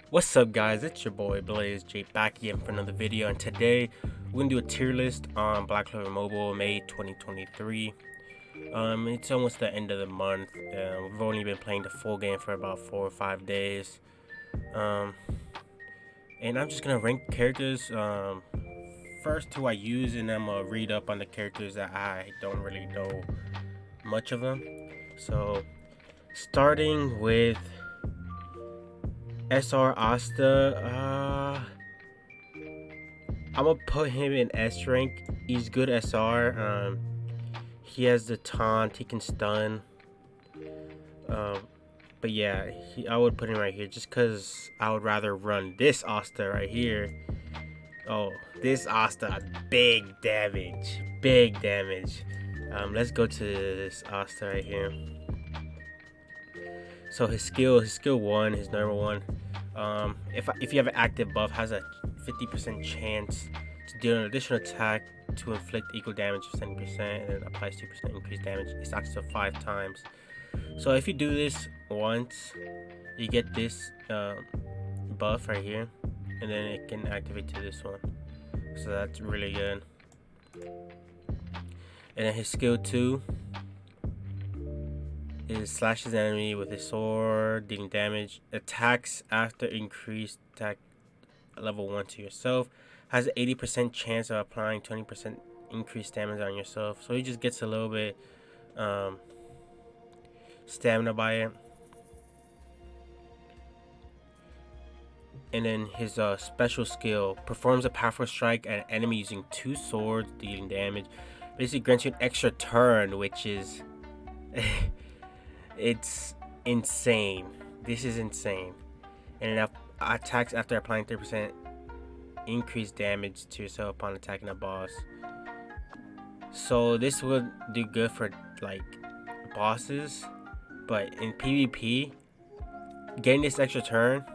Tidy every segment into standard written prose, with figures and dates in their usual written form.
What's up, guys? It's your boy Blaze J back again for another video, and today we're gonna do a tier list on Black Clover Mobile May 2023. It's almost the end of the month. We've only been playing the full game for about 4 or 5 days. Um, and I'm just gonna rank characters. First, who I use, and I'm gonna read up on the characters that I don't really know much of them. So, starting with SR Asta. I'm gonna put him in S rank. He's good SR. He has the taunt. He can stun. Um, but yeah, I would put him right here just because I would rather run this Asta right here. Oh, this Asta, big damage, big damage. Let's go to this Asta right here. So his skill one, his normal one. If you have an active buff, has a 50% chance to deal an additional attack to inflict equal damage of 70%, and then applies 2% increased damage. It's active 5 times. So if you do this once, you get this buff right here, and then it can activate to this one. So that's really good. And then his skill 2 is slashes the enemy with his sword, dealing damage. Attacks after increased attack level 1 to yourself. Has an 80% chance of applying 20% increased damage on yourself. So he just gets a little bit stamina by it. And then his special skill performs a powerful strike at an enemy using 2 swords, dealing damage. Basically grants you an extra turn, which is it's insane. This is insane. And it attacks after applying 30% increased damage to yourself upon attacking a boss. So this would do good for like bosses, but in PvP, getting this extra turn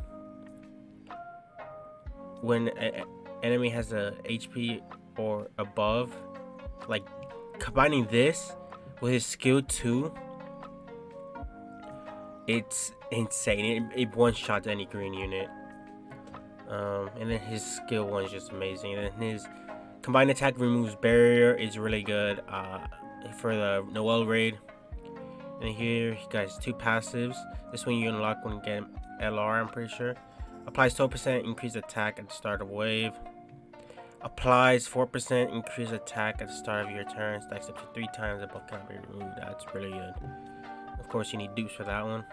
when an enemy has a HP or above, like combining this with his skill 2, it's insane. It one-shots any green unit. And then his skill 1 is just amazing. And then his combined attack removes barrier is really good for the Noel raid. And here he got 2 passives. This one you unlock when you get LR, I'm pretty sure. Applies 12% increased attack at the start of wave. Applies 4% increased attack at the start of your turn. Stacks up to 3 times the buff cannot be removed. That's really good. Of course, you need dupes for that one.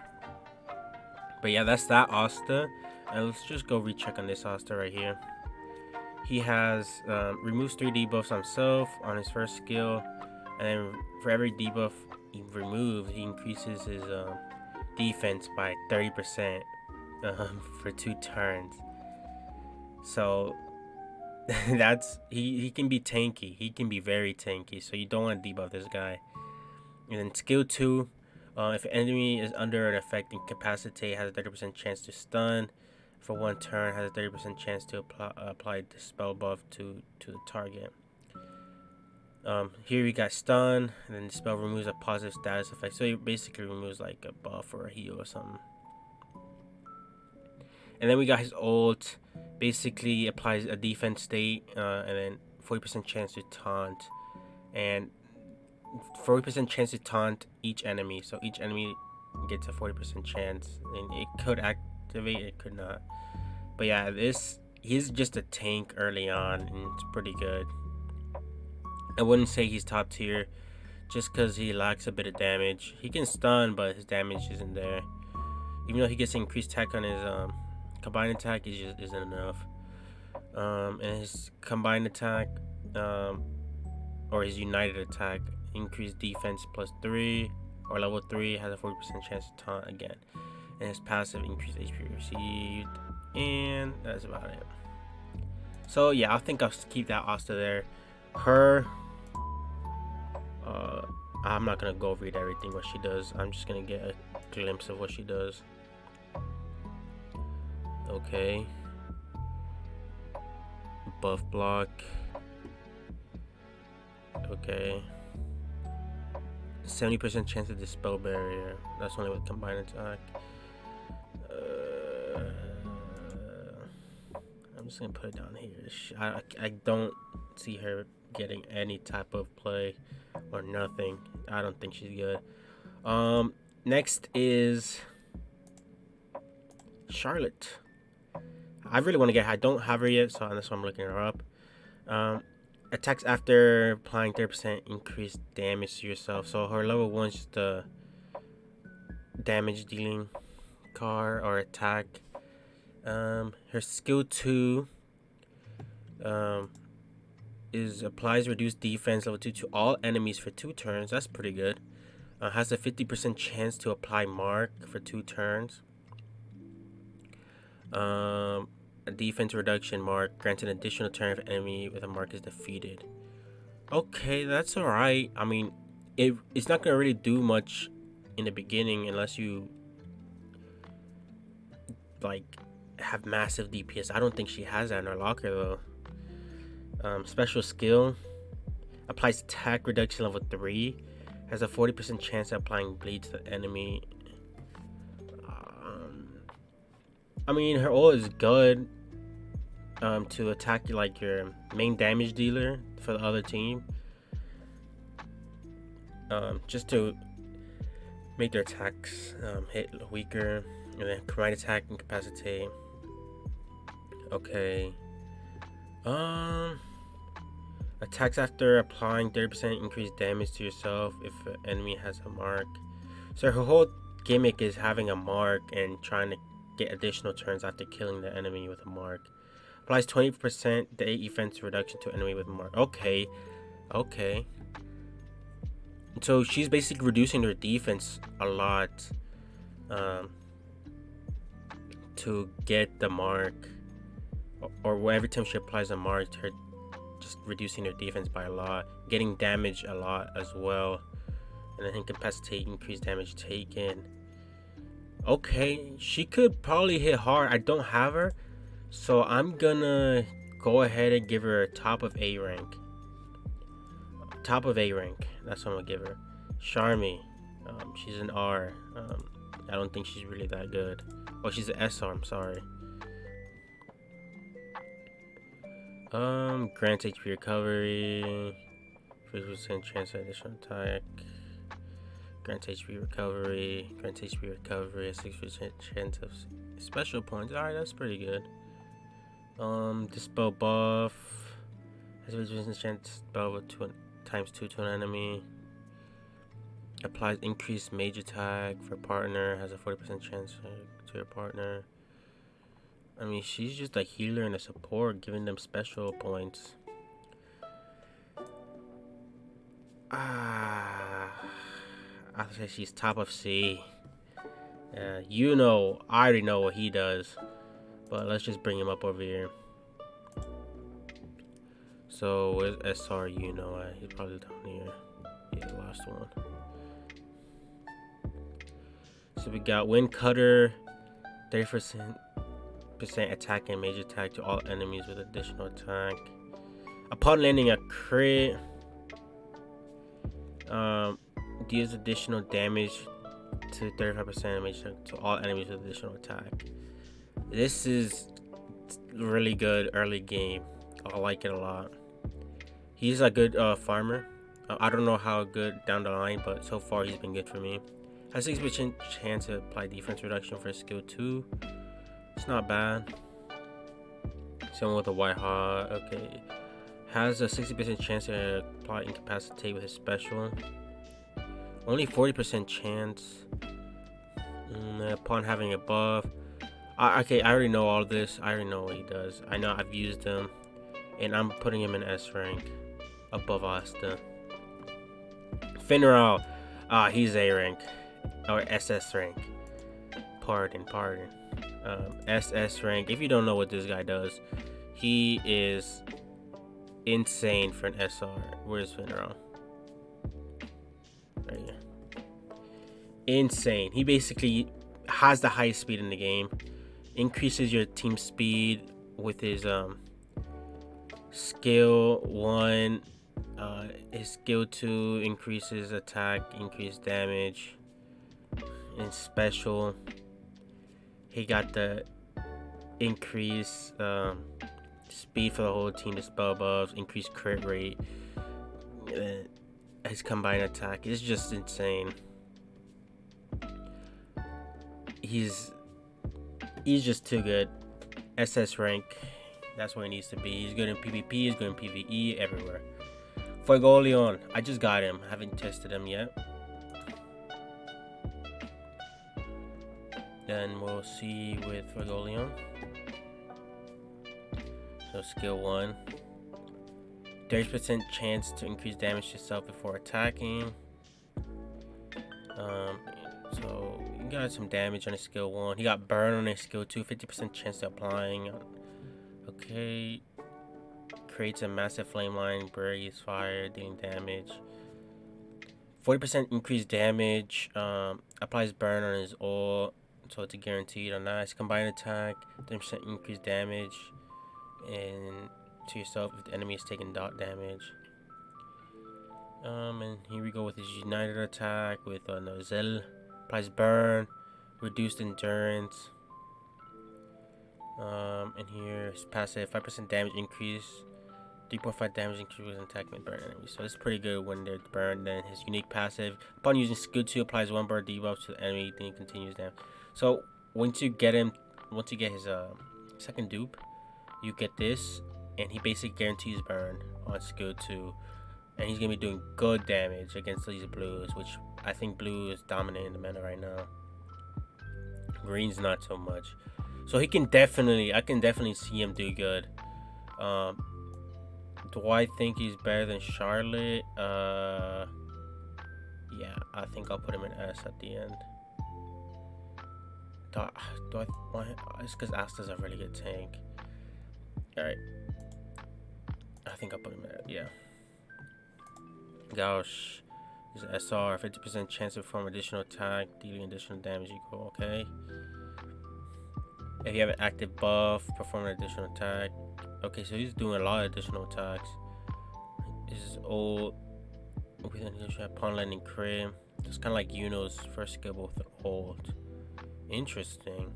But yeah, that's that Asta. And let's just go recheck on this Asta right here. He has removes 3 debuffs on himself on his first skill, and then for every debuff he removes, he increases his defense by 30% for 2 turns. So that's he can be tanky. He can be very tanky. So you don't want to debuff this guy. And then skill 2. If an enemy is under an effect, incapacitate, has a 30% chance to stun for 1 turn, has a 30% chance to apply the spell buff to the target. Here we got stun, and then the spell removes a positive status effect. So it basically removes like a buff or a heal or something. And then we got his ult, basically applies a defense state, and then 40% chance to taunt, and 40% chance to taunt each enemy. So each enemy gets a 40% chance, and it could activate, it could not. But yeah, he's just a tank early on, and it's pretty good. I wouldn't say he's top tier, just because he lacks a bit of damage. He can stun, but his damage isn't there. Even though he gets increased attack on his combined attack, it just isn't enough. And his combined attack, or his united attack, increased defense +3, or level 3, has a 40% chance to taunt again. And his passive, increased HP received, and that's about it. So yeah, I think I'll keep that Asta there. Her, I'm not gonna go read everything what she does. I'm just gonna get a glimpse of what she does. Okay. Buff block. Okay. 70% chance to dispel barrier. That's only with combined attack. just gonna put it down here. I don't see her getting any type of play or nothing. I don't think she's good. Next is Charlotte. I really want to get her. I don't have her yet, so that's why I'm looking her up. Attacks after applying 30% increased damage to yourself. So her level 1 is just the damage dealing card or attack. Her skill 2 is applies reduced defense level 2 to all enemies for 2 turns. That's pretty good. Has a 50% chance to apply mark for 2 turns. A defense reduction mark grants an additional turn if enemy with a mark is defeated. Okay, that's alright. I mean, it's not gonna really do much in the beginning unless you like have massive DPS. I don't think she has that in her locker though. Special skill applies attack reduction level 3. Has a 40% chance of applying bleed to the enemy. I mean, her ult is good to attack like your main damage dealer for the other team. Just to make their attacks hit weaker, and then combined attack incapacitate. Okay. Attacks after applying 30% increased damage to yourself if an enemy has a mark. So her whole gimmick is having a mark and trying to get additional turns after killing the enemy with a mark. Applies 20% defense reduction to enemy with a mark. Okay. So she's basically reducing her defense a lot to get the mark, or every time she applies a mark, her just reducing their defense by a lot, getting damage a lot as well, and then incapacitate, increased damage taken. Okay, she could probably hit hard. I don't have her, so I'm gonna go ahead and give her a top of A rank. Top of A rank. That's what I'm gonna give her. Charmy. She's an R. I don't think she's really that good. Oh, she's an SR. I'm sorry. Grants HP recovery, 50% chance of additional attack. Grants HP recovery, a 6% chance of special points. Alright, that's pretty good. Dispel buff has a 50% chance to spell with times 2 to an enemy. Applies increased mage attack for partner, has a 40% chance to your partner. I mean, she's just a healer and a support, giving them special points. I'll say she's top of C. I already know what he does. But let's just bring him up over here. So, where's SR at? He's probably down here. Yeah, the last one. So we got Wind Cutter, 30% attack and major attack to all enemies with additional attack. Upon landing a crit, deals additional damage to 35% major attack to all enemies with additional attack. This is really good early game. I like it a lot. He's a good farmer. I don't know how good down the line, but so far he's been good for me. Has 6% chance to apply defense reduction for skill 2. It's not bad. Someone with a white hot. Okay. Has a 60% chance to apply incapacitate with his special. Only 40% chance upon having a buff. Okay, I already know all this. I already know what he does. I know I've used him, and I'm putting him in S rank above Asta. Finral, he's A rank or SS rank. Pardon. SS rank. If you don't know what this guy does, he is insane for an SR. Where's Finral? Right here. Insane. He basically has the highest speed in the game. Increases your team speed with his skill 1. His skill 2 increases attack, increased damage. In special, he got the increase Speed for the whole team, the spell buffs, increased crit rate. His combined attack is just insane. He's just too good. SS rank, that's where he needs to be. He's good in PvP, he's good in PvE, everywhere. Fuegoleon, I just got him. I haven't tested him yet. Then we'll see with Fuegoleon. So skill 1. 30% chance to increase damage to yourself before attacking. So he got some damage on his skill 1. He got burn on his skill 2. 50% chance to applying. Okay. Creates a massive flame line, breathes fire, dealing damage. 40% increased damage. Applies burn on his ult, so it's a guaranteed on that. His combined attack, 30% increased damage, and to yourself if the enemy is taking dot damage. And here we go with his united attack with Nozel. Applies burn, reduced endurance. And here his passive, 5% damage increase, 3.5 damage increase when attacking with burn enemies. So it's pretty good when they're burned. Then his unique passive, upon using skill 2, applies 1 bar debuff to the enemy, then he continues damage. So once you get his second dupe, you get this, and he basically guarantees burn on skill 2. And he's gonna be doing good damage against these blues, which I think blue is dominating the meta right now. Green's not so much. So I can definitely see him do good. Do I think he's better than Charlotte? Yeah, I think I'll put him in S at the end. It's because Asta's a really good tank. Alright. I think I'll put him in S, yeah. Gauche is SR, 50% chance to perform additional attack, dealing additional damage equal, okay. If you have an active buff, perform an additional attack. Okay, so he's doing a lot of additional attacks. His ult with an additional upon landing crit. It's kind of like Yuno's first skill with an ult. Interesting.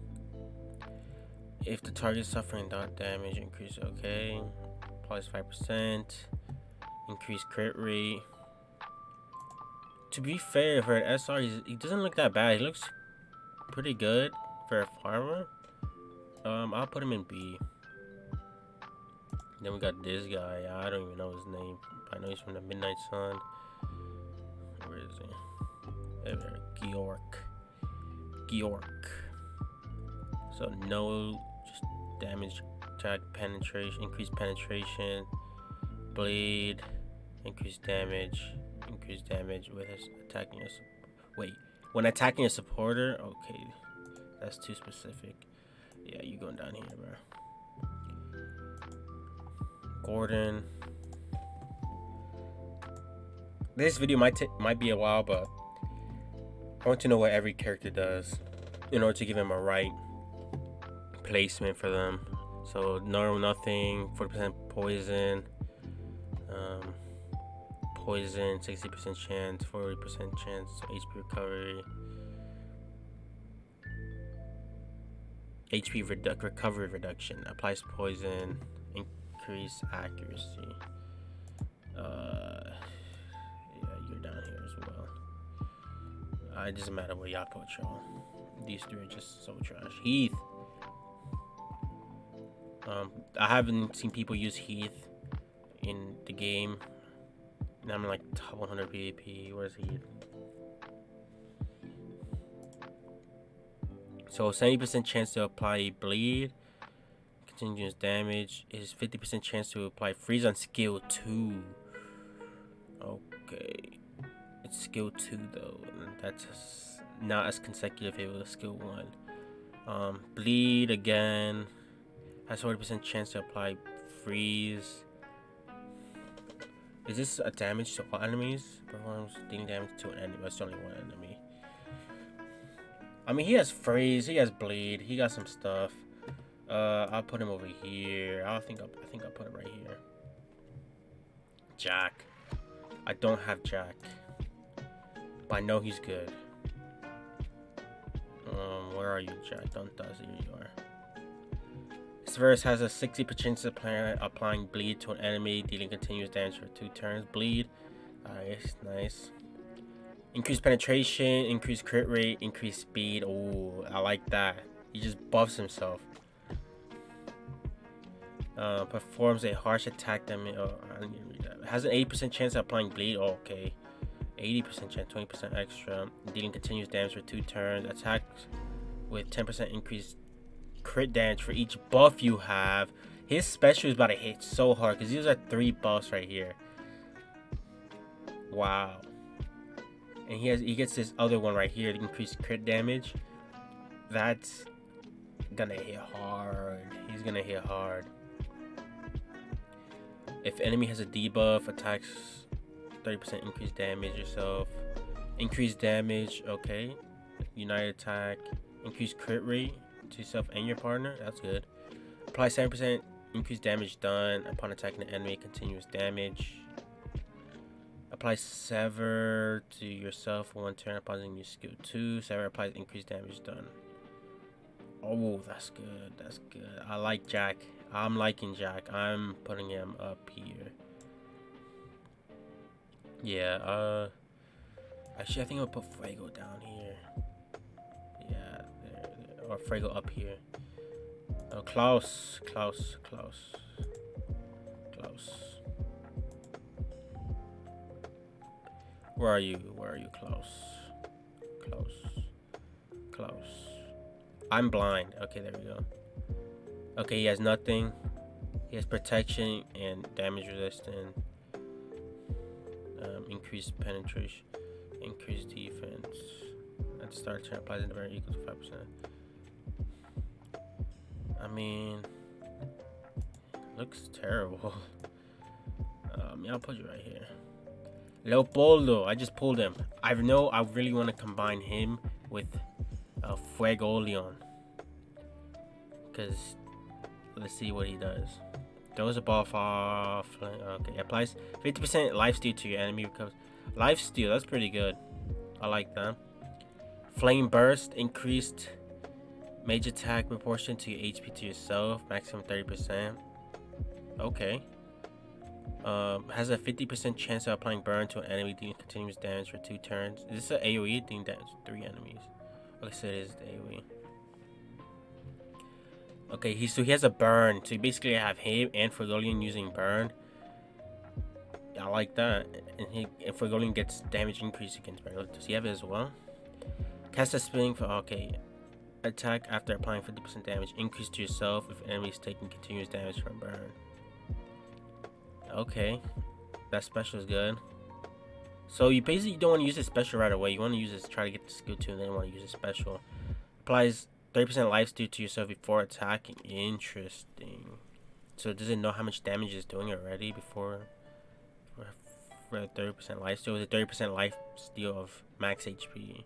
If the target is suffering dot damage, increase, okay. Applies 5%. Increase crit rate. To be fair, for an SR, he doesn't look that bad. He looks pretty good for a farmer. I'll put him in B. Then we got this guy. I don't even know his name. I know he's from the Midnight Sun. Where is he? There, Georg. So no, just damage, attack, penetration, increased penetration, bleed, increased damage with his attacking us. Wait, when attacking a supporter? Okay, that's too specific. Yeah, you going down here, bro. Gordon. This video might be a while, but I want to know what every character does in order to give him a right placement for them. So nothing, 40% poison, poison, 60% chance, 40% chance, HP recovery. HP recovery reduction, applies poison, increase accuracy. Yeah, you're down here as well. It doesn't matter what y'all put, y'all. These three are just so trash. Heath. I haven't seen people use Heath in the game. And I'm like top 100 PvP. Where's Heath? So 70% chance to apply bleed, continuous damage, is 50% chance to apply freeze on skill 2. Okay, it's skill 2 though, and that's not as consecutive as with skill 1. Bleed again has 40% chance to apply freeze. Is this a damage to all enemies? Performs dealing damage to an enemy. That's only one enemy. I mean, he has freeze, he has bleed, he got some stuff. I'll put him over here. I think I'll put him right here. Jack. I don't have Jack, but I know he's good. Where are you, Jack? Don't does here you are. This verse has a 60% chance of applying bleed to an enemy, dealing continuous damage for 2 turns. Bleed. Nice, nice. Increased penetration, increased crit rate, increased speed. Oh, I like that. He just buffs himself. Performs a harsh attack damage. Oh, I didn't even read that. Has an 80% chance of applying bleed. Oh, okay. 80% chance, 20% extra. Dealing continuous damage for 2 turns. Attacks with 10% increased crit damage for each buff you have. His special is about to hit so hard because these are 3 buffs right here. Wow. And he gets this other one right here, the increased crit damage. That's gonna hit hard. He's gonna hit hard. If enemy has a debuff, attacks 30% increased damage yourself. Increased damage, okay. United attack, increased crit rate to yourself and your partner. That's good. Apply 7% increased damage done upon attacking the enemy. Continuous damage. Apply Sever to yourself for 1 turn upon using your skill 2. Sever applies increased damage done. Oh, that's good. That's good. I like Jack. I'm liking Jack. I'm putting him up here. Yeah, actually, I think I'll put Fuego down here. Yeah, there. Or Fuego up here. Oh, Klaus. Where are you, Klaus? I'm blind. Okay, there we go. Okay, he has nothing. He has protection and damage resistance. Increased penetration. Increased defense. At the start, turn applies in the very equal to 5%. I mean, looks terrible. Yeah, I'll put you right here. Leopoldo, I just pulled him. I really want to combine him with Fuego Leon. Because let's see what he does. Throws a ball off. Okay, applies 50% lifesteal to your enemy. Recovers lifesteal. That's pretty good. I like that. Flame burst, increased mage attack proportion to your HP to yourself, maximum 30%. Okay. Has a 50% chance of applying burn to an enemy, dealing continuous damage for 2 turns. Is this an AoE? Dealing damage to 3 enemies. Okay, so it is the AoE. Okay, he has a burn. So you basically have him and Fergolian using burn. I like that. And Fergolian gets damage increase against burn. Does he have it as well? Cast a spinning for attack after applying 50% damage. Increase to yourself if enemy is taking continuous damage from burn. Okay, that special is good. So you basically don't want to use this special right away. You want to use this, try to get the skill 2, and then you want to use a special. Applies 30% lifesteal to yourself before attacking. Interesting. So does it know how much damage it's doing already before for 30% lifesteal? Is it 30% lifesteal of max HP?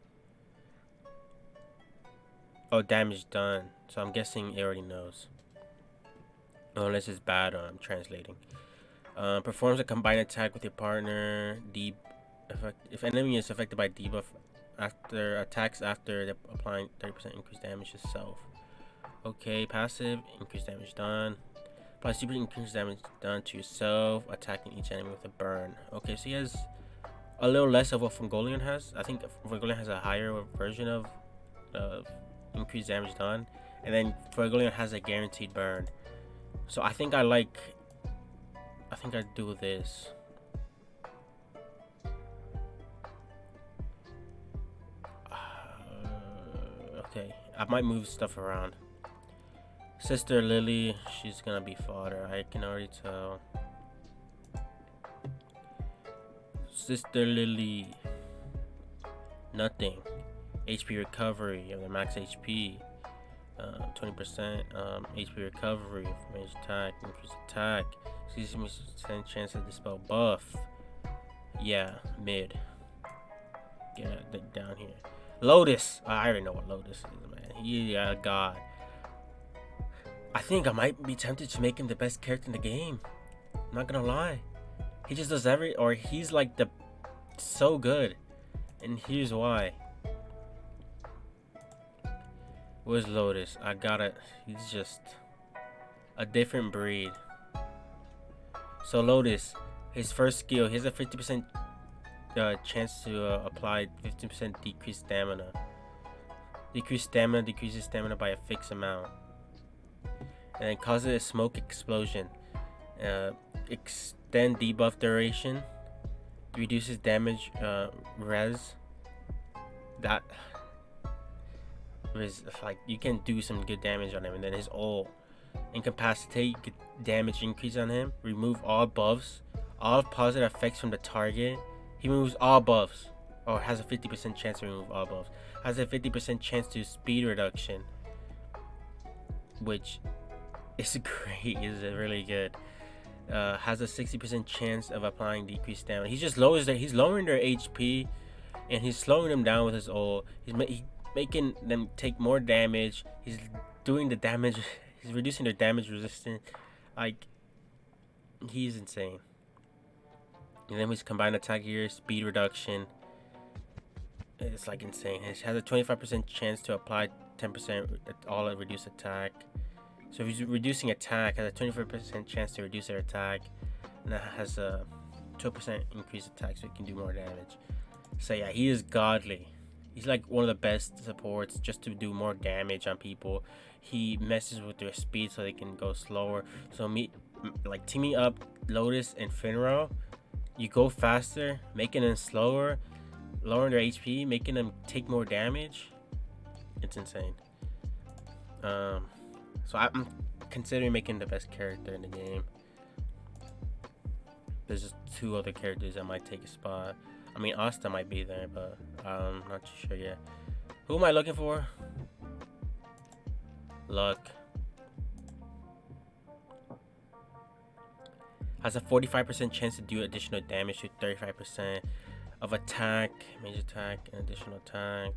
Oh, damage done. So I'm guessing it already knows. Unless it's bad or I'm translating. Performs a combined attack with your partner. If enemy is affected by debuff after attacks after applying 30% increased damage to self. Okay, passive, increased damage done. Apply super increased damage done to yourself, attacking each enemy with a burn. Okay, so he has a little less of what Fungolian has. I think Fungolian has a higher version of increased damage done, and then Fungolian has a guaranteed burn. So I think I'd do this. Okay, I might move stuff around. Sister Lily, she's gonna be fodder. I can already tell. Sister Lily, nothing. HP recovery, you have the max HP. 20% HP recovery, range attack, increased attack. 60% chance to dispel buff. Yeah, mid. Get down here. Lotus. I already know what Lotus is, man. Yeah, God. I think I might be tempted to make him the best character in the game. I'm not gonna lie. He just does he's like so good. And here's why. Where's Lotus? He's just a different breed. So Lotus, his first skill, he has a 50% chance to apply 50% decreased stamina. Decreased stamina decreases stamina by a fixed amount. And it causes a smoke explosion. Extend debuff duration. Reduces damage res. That is like you can do some good damage on him. And then his ult. Incapacitate, damage increase on him. Remove all buffs. All positive effects from the target. He removes all buffs. Or has a 50% chance to remove all buffs. Has a 50% chance to speed reduction. Which is great. Is really good. Has a 60% chance of applying decreased stamina. He's lowering their HP. And he's slowing them down with his ult. He's making them take more damage. He's doing the damage. He's reducing their damage resistance. Like, he's insane. And then his combined attack here, speed reduction. It's like insane. It has a 25% chance to apply 10% all reduced attack. So if he's reducing attack, has a 25% chance to reduce their attack. And that has a 12% increased attack, so he can do more damage. So yeah, he is godly. He's like one of the best supports just to do more damage on people. He messes with their speed so they can go slower. So teaming up Lotus and Finro, you go faster, making them slower, lowering their HP, making them take more damage. It's insane. So I'm considering making the best character in the game. There's just 2 other characters that might take a spot. I mean, Asta might be there, but I'm not too sure yet. Who am I looking for? Luck. Has a 45% chance to do additional damage to 35% of attack, major attack, and additional attack.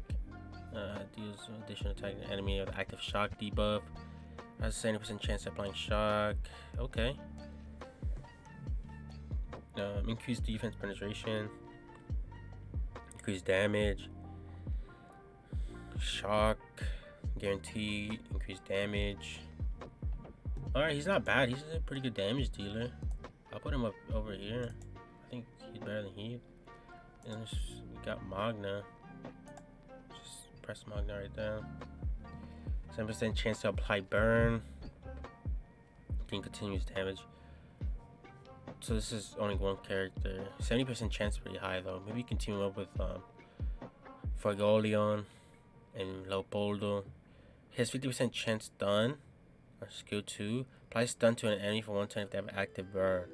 Deals additional attack to enemy with active shock debuff. Has a 70% chance of applying shock. Okay. Increased defense penetration. Increased damage. Shock. Guarantee increased damage. Alright, he's not bad. He's a pretty good damage dealer. I'll put him up over here. I think he's better than Heath. And we got Magna. Just press Magna right there. 7% chance to apply burn. Gain continuous damage. So this is only one character. 70% chance pretty high though. Maybe you can team up with Fergolion and Leopoldo. He has 50% chance stun. Or skill 2. Apply stun to an enemy for 1 turn if they have an active burn.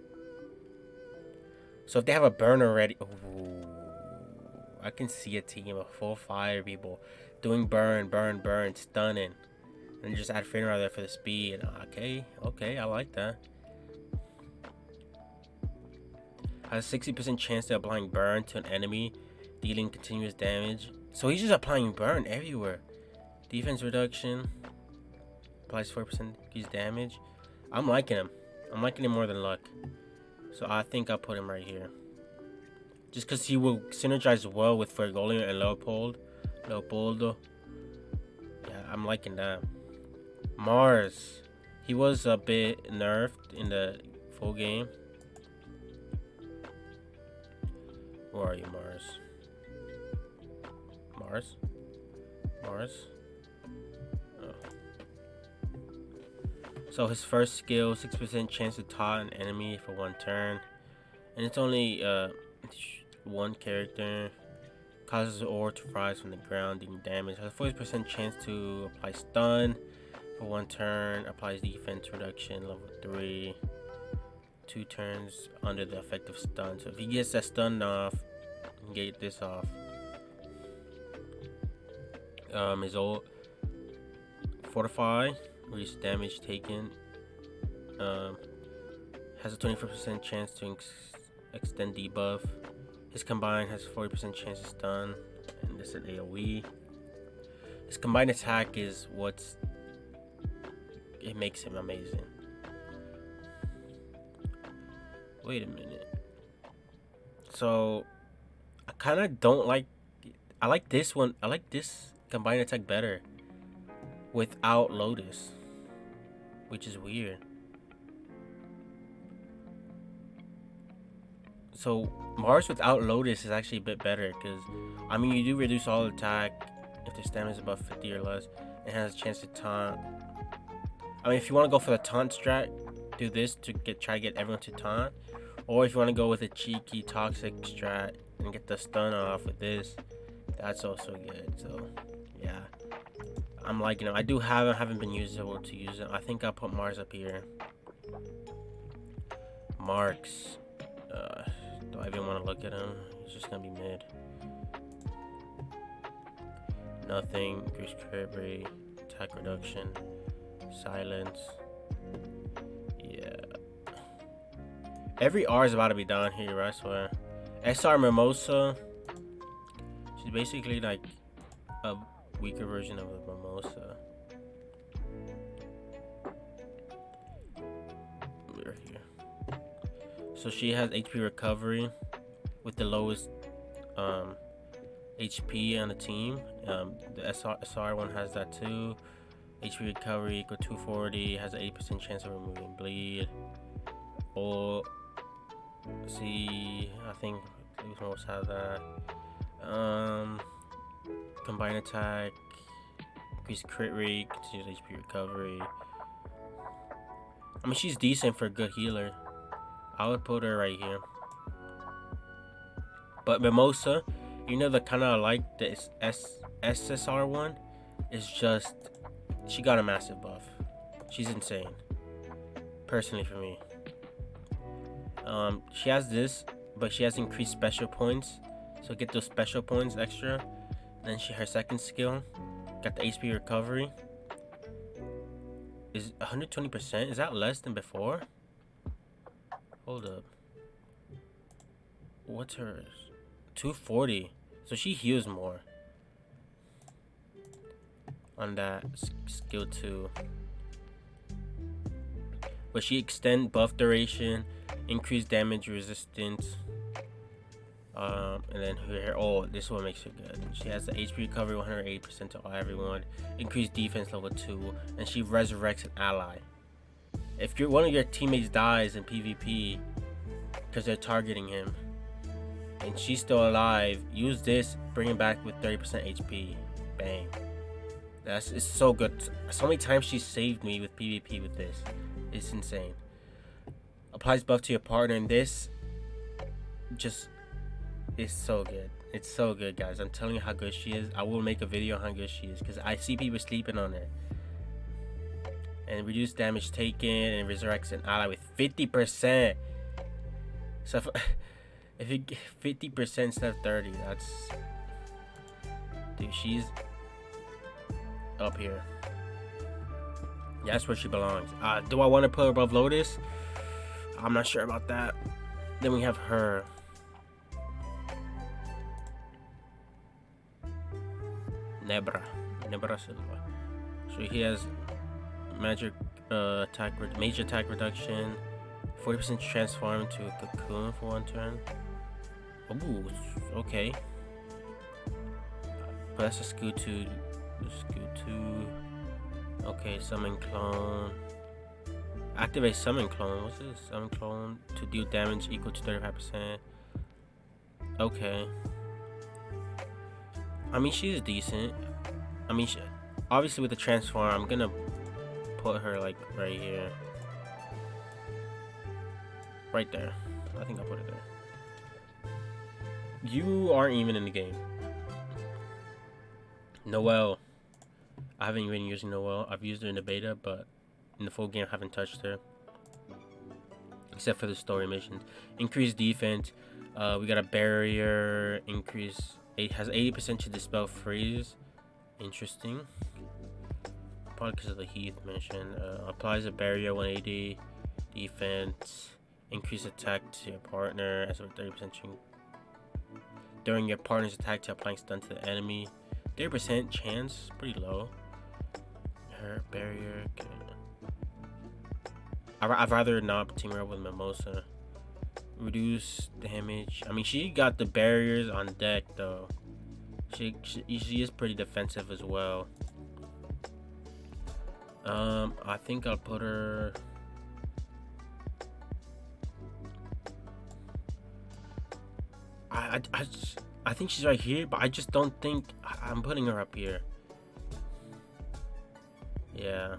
So if they have a burn already, ooh, I can see a team of 4 fire people doing burn, stunning, and just add Finra there for the speed. Okay, I like that. Has a 60% chance to applying burn to an enemy, dealing continuous damage. So he's just applying burn everywhere. Defense reduction. Applies 4% increased damage. I'm liking him. I'm liking him more than Luck. So I think I'll put him right here. Just because he will synergize well with Fergolion and Leopoldo. Yeah, I'm liking that. Mars. He was a bit nerfed in the full game. Where are you, Mars? Mars? Oh. So his first skill, 6% chance to taunt an enemy for 1 turn. And it's only 1 character. Causes ore to rise from the ground, dealing damage. Has a 40% chance to apply stun for 1 turn. Applies defense reduction, level 3. 2 turns under the effect of stun. So if he gets that stun off, he can get this off. His ult, Fortify, reduce damage taken. Has a 24% chance to extend debuff. His combine has a 40% chance to stun, and this is an AoE. His combined attack is it makes him amazing. Wait a minute. So I kind of don't like. I like this one. I like this combined attack better without Lotus, which is weird. So Mars without Lotus is actually a bit better because, I mean, you do reduce all attack if the stamina is above 50 or less. It has a chance to taunt. I mean, if you want to go for the taunt strat, do this to try to get everyone to taunt. Or if you want to go with a cheeky toxic strat and get the stun off with this, that's also good. So yeah, I'm liking it. I haven't been able to use it. I think I'll put Mars up here. Marks. Do I even want to look at him? He's just gonna be mid. Nothing. Increased crit rate, attack reduction, silence. Yeah. Every R is about to be down here, I swear. SR Mimosa. She's basically like a weaker version of a Mimosa. We're here. So she has HP recovery with the lowest HP on the team. The SR one has that too. HP recovery equal 240. Has an 80% chance of removing bleed. Or see, I think these most have that. Combined attack, increased crit rate, continuous HP recovery. I mean, she's decent for a good healer. I would put her right here. But Mimosa, you know, the kind of like the SSR one is just, she got a massive buff. She's insane. Personally for me. She has this, but she has increased special points. So get those special points extra. Then her second skill, got the HP recovery. Is 120%? Is that less than before? Hold up. What's hers? 240. So she heals more on that skill 2. But she extend buff duration, increase damage resistance. And then her, oh, this one makes her good. She has the HP recovery 108% to everyone, increased defense level 2, and she resurrects an ally. If one of your teammates dies in PvP because they're targeting him, and she's still alive, use this, bring him back with 30% HP. Bang. It's so good. So many times she saved me with PvP with this. It's insane. Applies buff to your partner, and this just is so good. It's so good, guys. I'm telling you how good she is. I will make a video on how good she is because I see people sleeping on her. And reduce damage taken and resurrects an ally with 50%. So if you get 50% instead of 30, that's, dude, she's up here. Yeah, that's where she belongs. Do I want to put her above Lotus? I'm not sure about that. Then we have her. Nebra Silva. So he has major attack reduction, 40% transform to a cocoon for 1 turn. Ooh, okay. But that's a skill 2. Okay, summon clone. Activate summon clone. What's this? Summon clone to deal damage equal to 35%. Okay. I mean, she's decent. I mean, obviously with the transform, I'm gonna put her like right here. Right there. I think I'll put it there. You aren't even in the game. Noelle. I haven't even been using Noelle. I've used her in the beta, but in the full game I haven't touched her. Except for the story missions. Increased defense. We got a barrier. Increase. It has 80% to dispel freeze. Interesting. Probably because of the Heath mission. Applies a barrier 180. Defense. Increase attack to your partner as a 30% chance. During your partner's attack to applying stun to the enemy. 30% chance. Pretty low. Her barrier. Okay. I'd rather not team her up with Mimosa. Reduce damage. I mean, she got the barriers on deck though. She is pretty defensive as well. I think I'll put her. I think she's right here, but I just don't think I'm putting her up here. Yeah,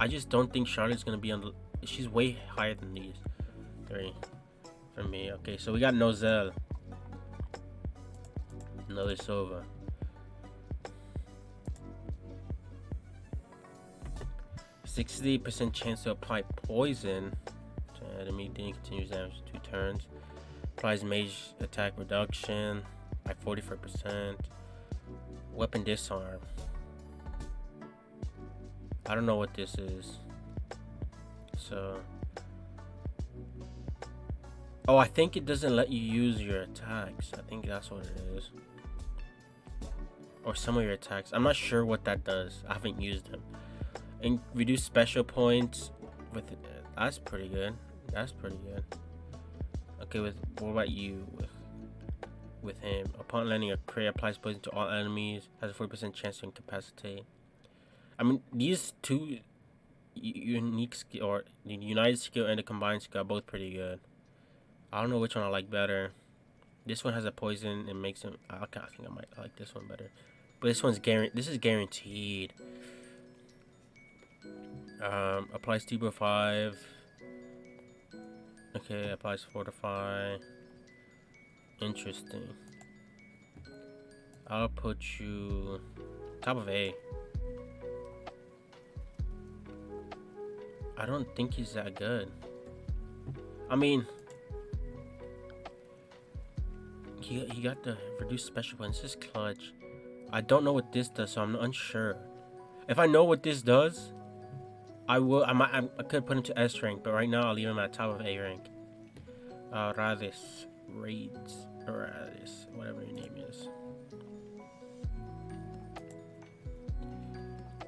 I just don't think Charlotte's gonna be on the. She's way higher than these three for me. Okay, so we got Nozel, another Sova. 60% chance to apply poison to enemy. Then continues damage 2 turns. Applies mage attack reduction by 44%. Weapon disarm. I don't know what this is. So. Oh, I think it doesn't let you use your attacks. I think that's what it is. Or some of your attacks. I'm not sure what that does. I haven't used them. And reduce special points with. That's pretty good. That's pretty good. Okay, what about you? With him, upon landing a crit, applies poison to all enemies. Has a 40% chance to incapacitate. I mean, these two unique skill, or the united skill and the combined skill, are both pretty good. I don't know which one I like better. This one has a poison and makes him. I think I might like this one better. But this one's guaranteed. This is guaranteed. Applies T 5. Okay, applies Fortify. Interesting. I'll put you top of A. I don't think he's that good. I mean, he got the reduced special points. This is clutch. I don't know what this does, so I'm unsure. If I know what this does, I could put him to S rank, but right now I'll leave him at top of A rank. Radis, whatever your name is.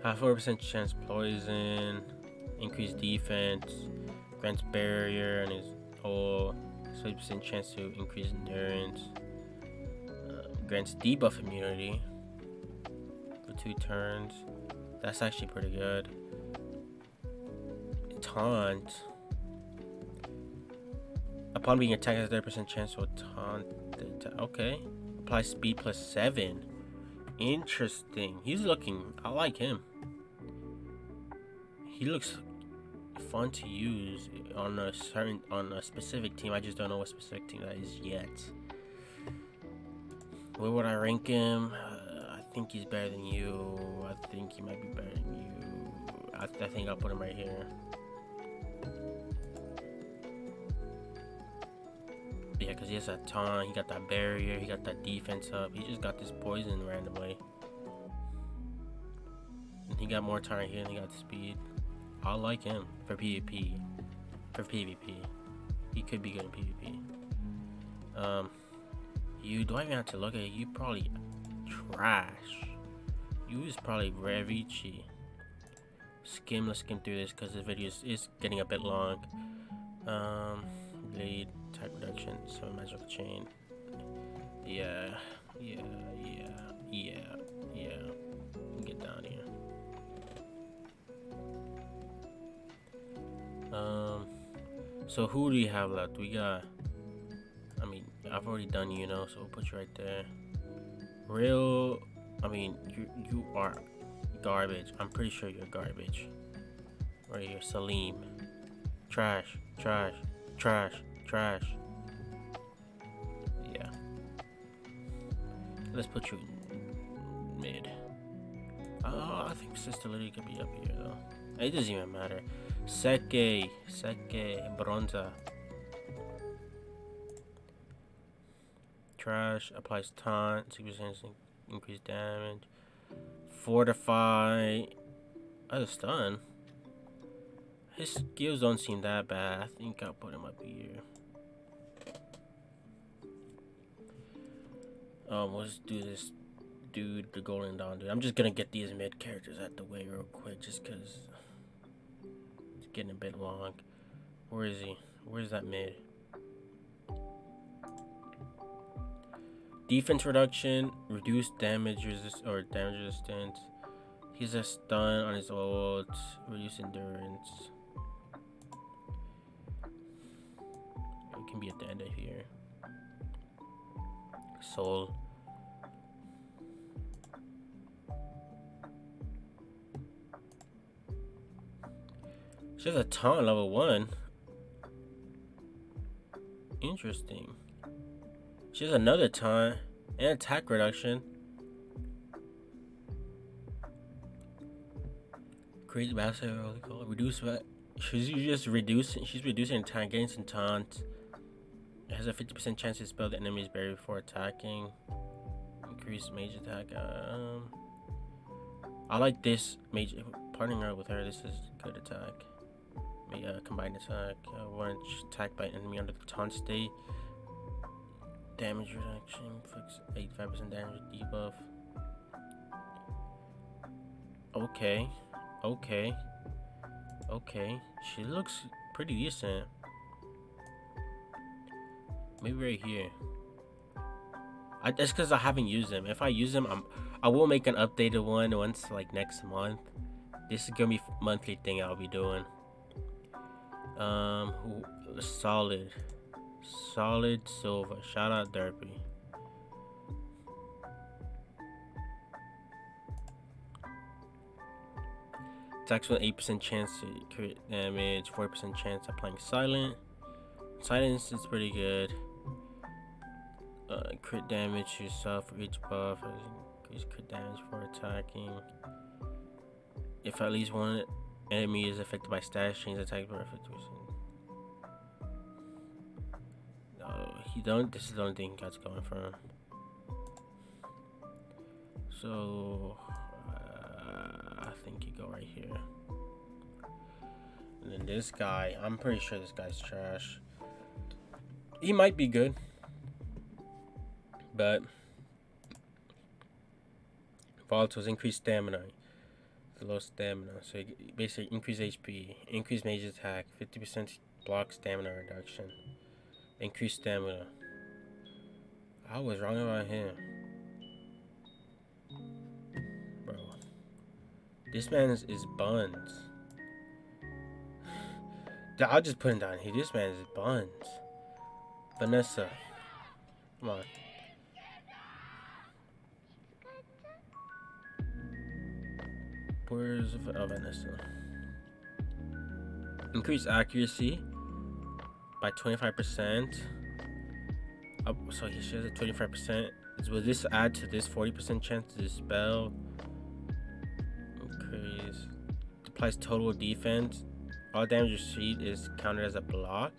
Half 4% chance poison, increased defense, grants barrier and his whole 30% chance to increase endurance, grants debuff immunity for 2 turns. That's actually pretty good. Taunt. Upon being attacked, has a 30% chance to taunt. Okay. Apply speed plus 7. Interesting. He's looking. I like him. He looks fun to use on a specific team. I just don't know what specific team that is yet. Where would I rank him? I think he's better than you. I think he might be better than you. I think I'll put him right here. Yeah, because he has that taunt, he got that barrier, he got that defense up. He just got this poison randomly. And he got more time right here and he got the speed. I like him for PvP. For PvP. He could be good in PvP. You do I even have to look at it? You probably trash. You is probably Revici. Let's skim through this because the video is getting a bit long. Blade, attack reduction, 7 magical chain. Yeah. Get down here. So who do you have left? We got. I mean, I've already done so we'll put you right there. You are garbage. I'm pretty sure you're garbage. Right here, Salim. Trash. Yeah. Let's put you in mid. I think Sister Lily could be up here though. It doesn't even matter. Seke, Bronza. Trash, applies taunt, 6% increased damage. Fortify. That's a stun. His skills don't seem that bad. I think I'll put him up here. Let's do this dude, the Golden Dawn dude. I'm just gonna get these mid characters out the way real quick just because it's getting a bit long. Where is he? Where's that mid? Defense reduction, reduced damage resistance. He's a stun on his ult, reduce endurance. It can be at the end of here. Soul. She has a taunt level 1. Interesting. She has another taunt and attack reduction. Crazy bastard, what they call it? Reduce. She's just reducing. She's reducing attack gains and taunt. It has a 50% chance to spell the enemy's barrier before attacking. Increase mage attack. I like this mage. Partnering her with her, this is good attack. Combined attack. One attack by enemy under the taunt state. Damage reduction. Fix 85% damage debuff. Okay. She looks pretty decent. Maybe right here. That's because I haven't used them. If I use them, I will make an updated one once like next month. This is gonna be monthly thing I'll be doing. Solid silver. Shout out Derpy. Attacks with 8% chance to crit damage, 40% chance applying silent. Silence is pretty good. Crit damage to yourself for each buff. Increase crit damage for attacking. If at least one enemy is affected by status change, attack for 50%. No, he don't. This is the only thing he got going for him. So I think you go right here. And then this guy, I'm pretty sure this guy's trash. He might be good, but volatiles increase stamina. Low stamina, so basically increase HP, increase mage attack, 50% block stamina reduction, increase stamina. I was wrong about him, bro. This man is buns. I'll just put him down here. This man is buns. Vanessa, come on. Where's Vanessa? Increase accuracy by 25%. So he shares a 25%. Will this add to this 40% chance to dispel? Increase. Applies total defense. All damage received is counted as a block.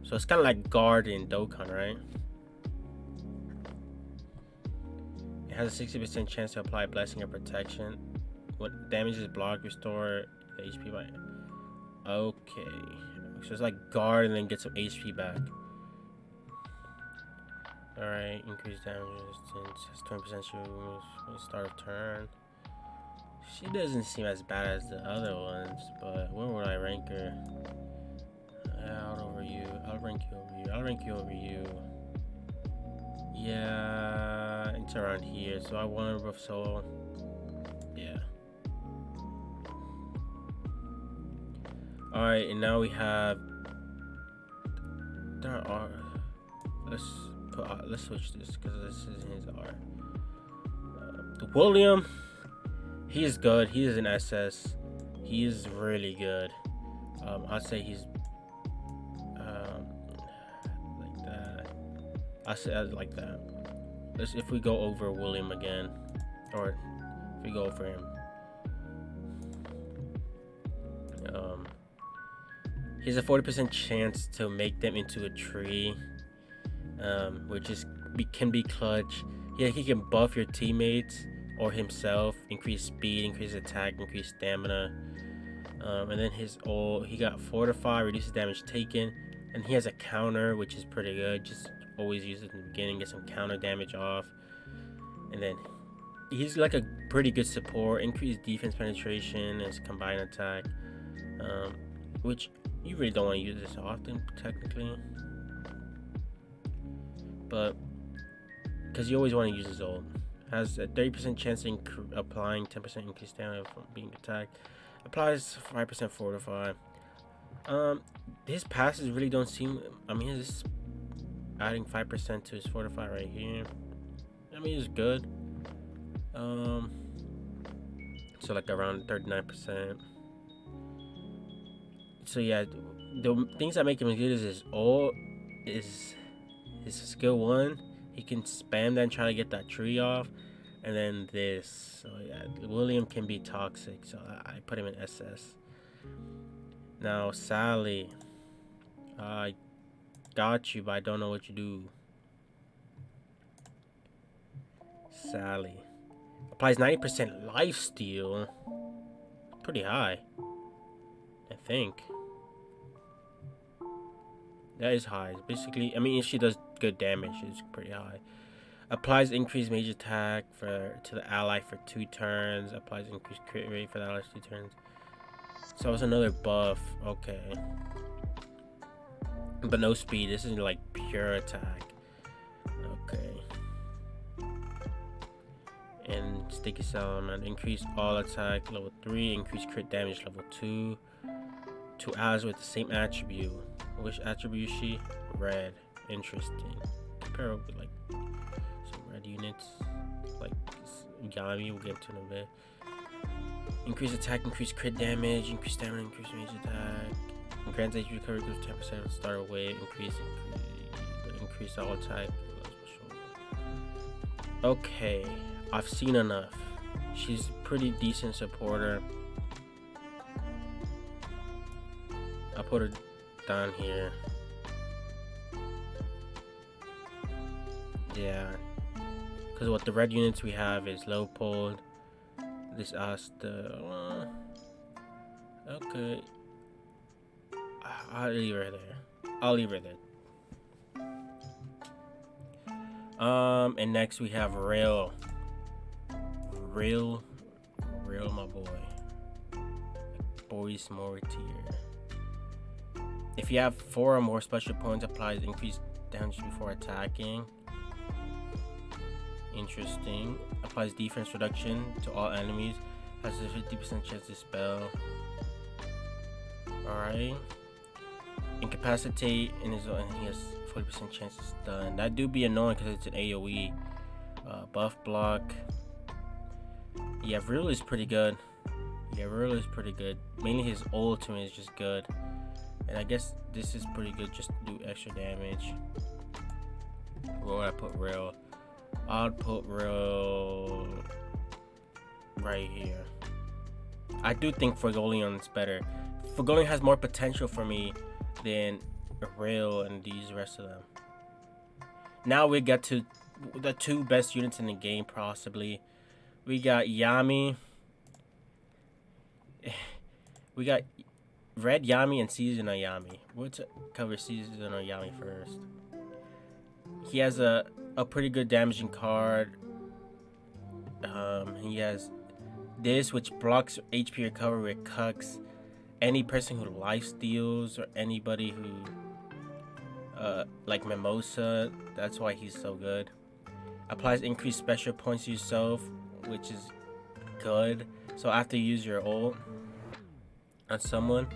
So it's kind of like guard in Dokkan, right? It has a 60% chance to apply blessing or protection. What damage is blocked, restore the HP by. Okay, so it's like guard and then get some HP back. Alright, increase damage resistance. Has 20% she removes when start of turn. She doesn't seem as bad as the other ones, but where would I rank her? Out over you. I'll rank you over you. I'll rank you over you. Yeah, it's around here. So I want her with Soul. Yeah. Alright, and now we have. There are. Let's switch this because this is his R. William, he is good. He is an SS. He is really good. I'd say he's like that. I say like that. Let's if we go over William again, or if we go over him. He has a 40% chance to make them into a tree, which can be clutch. Yeah, he can buff your teammates or himself, increase speed, increase attack, increase stamina. And then his ult, he got fortify, reduces damage taken, and he has a counter, which is pretty good. Just always use it in the beginning, get some counter damage off. And then he's like a pretty good support, increased defense penetration, and his combined attack, which you really don't want to use this often, technically, but because you always want to use his ult. Has a 30% chance of applying 10% increased stamina from being attacked. Applies 5% fortify. His passes really don't seem. I mean, adding 5% to his fortify right here. I mean, it's good. So like around 39%. So yeah, the things that make him good is his ult, is his skill 1. He can spam that and try to get that tree off, and then this. So yeah, William can be toxic, so I put him in SS. Now Sally, I got you, but I don't know what you do. Sally applies 90% lifesteal. Pretty high, I think. That is high. Basically, I mean, if she does good damage, it's pretty high. Applies increased mage attack to the ally for 2 turns. Applies increased crit rate for the allies 2 turns. So it's another buff. Okay. But no speed. This is like pure attack. Okay. And sticky element. Increase all attack level 3. Increase crit damage level 2. 2 allies with the same attribute. Which attribute is she? Red. Interesting. Compare with like some red units. Like Yami, we'll get to in a bit. Increase attack, increase crit damage, increase stamina, increase mage attack. Grants HP recovery gives 10% of the starter weight. Increase all attack. Okay, I've seen enough. She's a pretty decent supporter. I'll put her down here. Yeah, because what the red units we have is Leopold, this Asta. Okay, I'll leave her there. And next we have Real, my boy, Boris Mortier. If you have 4 or more special points, applies increased damage before attacking. Interesting. Applies defense reduction to all enemies. Has a 50% chance to spell. Alright. Incapacitate in his own, and he has 40% chance to stun. That do be annoying because it's an AoE. Buff block. Yeah, Real is pretty good. Mainly his ultimate is just good. And I guess this is pretty good just to do extra damage. Where would I put Real? I'll put Real right here. I do think Fragolion is better. Fragolion has more potential for me than Real and these rest of them. Now we get to the 2 best units in the game, possibly. We got Yami. We got Red Yami and Seasonal Yami. Let's cover Seasonal Yami first. He has a pretty good damaging card. He has this, which blocks HP recovery with Cucks. Any person who life steals or anybody who like Mimosa, that's why he's so good. Applies increased special points to yourself, which is good. So after you use your ult on someone,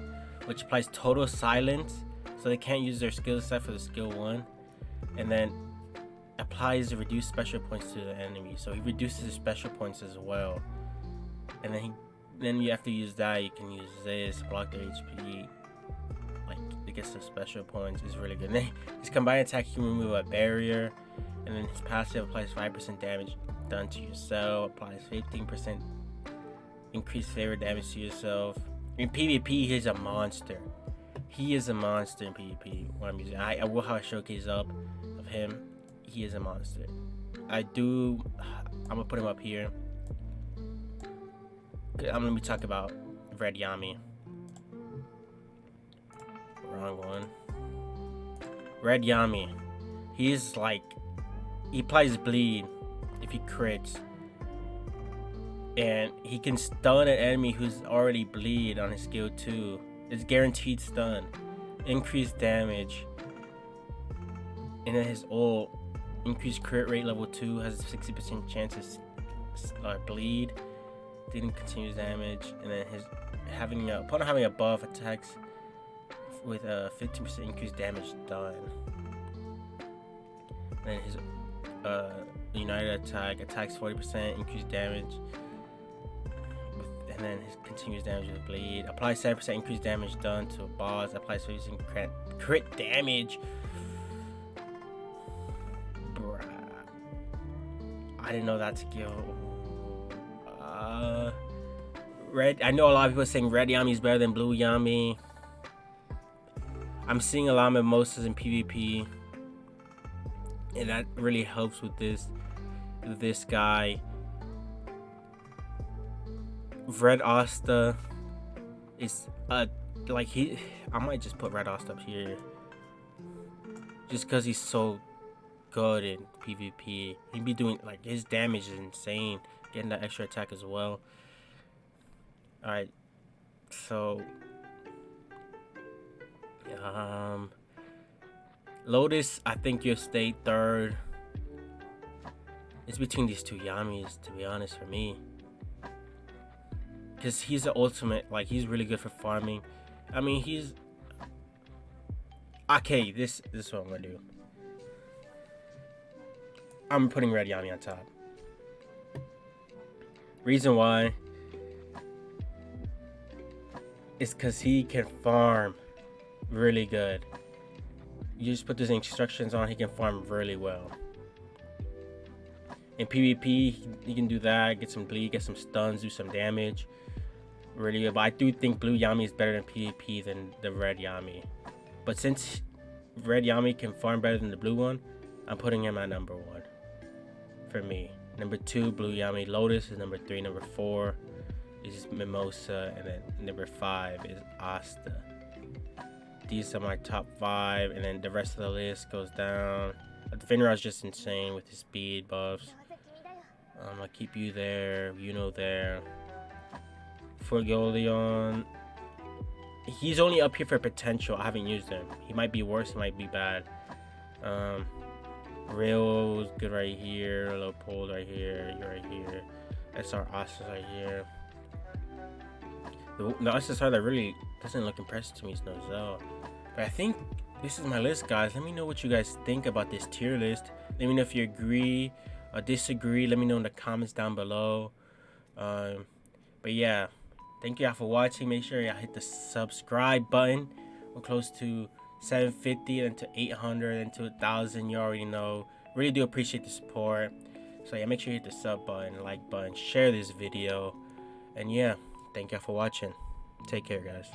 which applies total silence, so they can't use their skill set for the skill 1, and then applies reduced special points to the enemy, so he reduces his special points as well. And then you have to use that. You can use this, block their HP, like to get some special points. It's really good. And then his combined attack, he can remove a barrier, and then his passive applies 5% damage done to yourself, applies 15% increased favor damage to yourself. In PvP, he's a monster. He is a monster in PvP. What I'm using, I will have a showcase up of him. He is a monster. I'm gonna put him up here. I'm gonna be talking about Red Yami. Wrong one. Red Yami. He's like, he applies bleed if he crits. And he can stun an enemy who's already bleed on his skill 2. It's guaranteed stun. Increased damage. And then his ult, increased crit rate level 2, has a 60% chance to bleed. Didn't continue damage. And then his opponent having a buff attacks with a 15% increased damage done. And then his United attack attacks 40%, increased damage. And then his continuous damage with bleed. Applies 7% increased damage done to a boss. Applies 50% crit damage. Bruh. I didn't know that skill. Red. I know a lot of people are saying red Yami is better than blue Yami. I'm seeing a lot of mimosas in PvP, and that really helps with this guy. Red Asta is like I might just put Red Asta up here, just because he's so good in PvP. He'd be doing like his damage is insane, getting that extra attack as well. All right, so Lotus, I think you'll stay third. It's between these two Yamis, to be honest, for me. Because he's the ultimate, like, he's really good for farming. I mean, he's... Okay, this is what I'm going to do. I'm putting Red Yami on top. Reason why is because he can farm really good. You just put these instructions on, he can farm really well. In PvP, he can do that, get some bleed, get some stuns, do some damage. Really good. But I do think blue Yami is better in PvP than the red Yami. But since red Yami can farm better than the blue one, I'm putting him at number 1 for me. Number 2, blue Yami. Lotus is number 3. Number 4 is Mimosa, and then number 5 is Asta. These are my top 5, and then the rest of the list goes down. Finrod is just insane with his speed buffs. I'll keep you there, there. For Goleon, he's only up here for potential. I haven't used him. He might be worse, he might be bad. Real is good right here. Leopold right here. You're right here. SR Asta right here. The SSR that really doesn't look impressive to me is Nozel. But I think this is my list, guys. Let me know what you guys think about this tier list. Let me know if you agree or disagree. Let me know in the comments down below. But yeah, thank you all for watching. Make sure y'all hit the subscribe button. We're close to 750 and to 800 and to 1,000. You already know. Really do appreciate the support. So yeah, make sure you hit the sub button, like button, share this video. And yeah, thank y'all for watching. Take care, guys.